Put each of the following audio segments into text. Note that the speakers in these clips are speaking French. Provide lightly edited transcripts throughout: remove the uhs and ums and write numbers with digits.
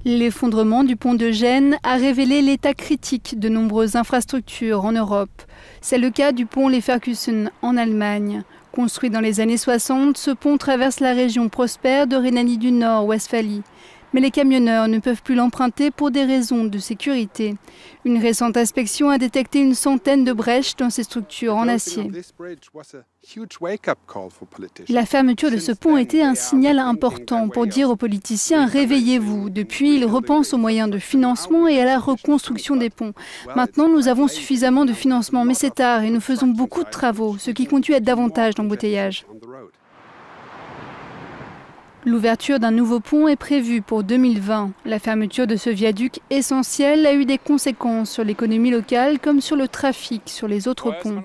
L'effondrement du pont de Gênes a révélé l'état critique de nombreuses infrastructures en Europe. C'est le cas du pont Leverkusen en Allemagne. Construit dans les années 60, ce pont traverse la région prospère de Rhénanie du Nord-Westphalie. Mais les camionneurs ne peuvent plus l'emprunter pour des raisons de sécurité. Une récente inspection a détecté une centaine de brèches dans ces structures en acier. La fermeture de ce pont était un signal important pour dire aux politiciens « Réveillez-vous ». Depuis, ils repensent aux moyens de financement et à la reconstruction des ponts. Maintenant, nous avons suffisamment de financement, mais c'est tard et nous faisons beaucoup de travaux, ce qui conduit à davantage d'embouteillages. L'ouverture d'un nouveau pont est prévue pour 2020. La fermeture de ce viaduc essentiel a eu des conséquences sur l'économie locale comme sur le trafic sur les autres ponts.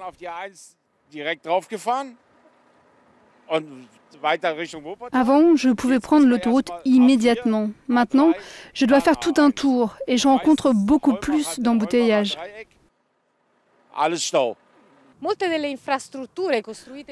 Avant, je pouvais prendre l'autoroute immédiatement. Maintenant, je dois faire tout un tour et je rencontre beaucoup plus d'embouteillages.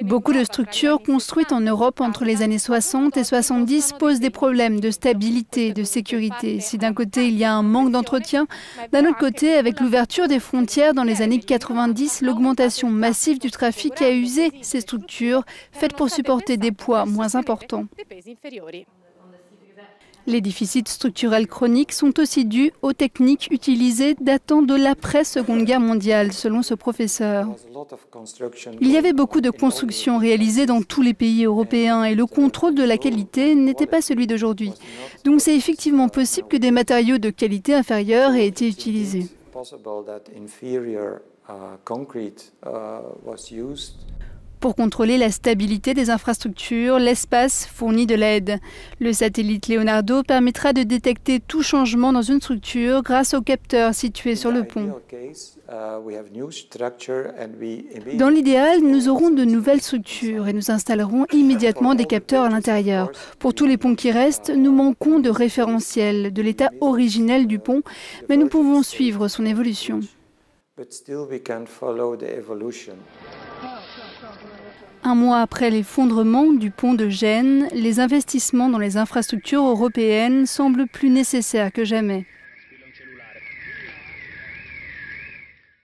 Beaucoup de structures construites en Europe entre les années 60 et 70 posent des problèmes de stabilité et de sécurité. Si d'un côté il y a un manque d'entretien, d'un autre côté, avec l'ouverture des frontières dans les années 90, l'augmentation massive du trafic a usé ces structures, faites pour supporter des poids moins importants. Les déficits structurels chroniques sont aussi dus aux techniques utilisées datant de l'après-Seconde Guerre mondiale, selon ce professeur. Il y avait beaucoup de constructions réalisées dans tous les pays européens et le contrôle de la qualité n'était pas celui d'aujourd'hui. Donc c'est effectivement possible que des matériaux de qualité inférieure aient été utilisés. Pour contrôler la stabilité des infrastructures, l'espace fournit de l'aide. Le satellite Leonardo permettra de détecter tout changement dans une structure grâce aux capteurs situés sur le pont. Dans l'idéal, nous aurons de nouvelles structures et nous installerons immédiatement des capteurs à l'intérieur. Pour tous les ponts qui restent, nous manquons de référentiels de l'état originel du pont, mais nous pouvons suivre son évolution. Un mois après l'effondrement du pont de Gênes, les investissements dans les infrastructures européennes semblent plus nécessaires que jamais.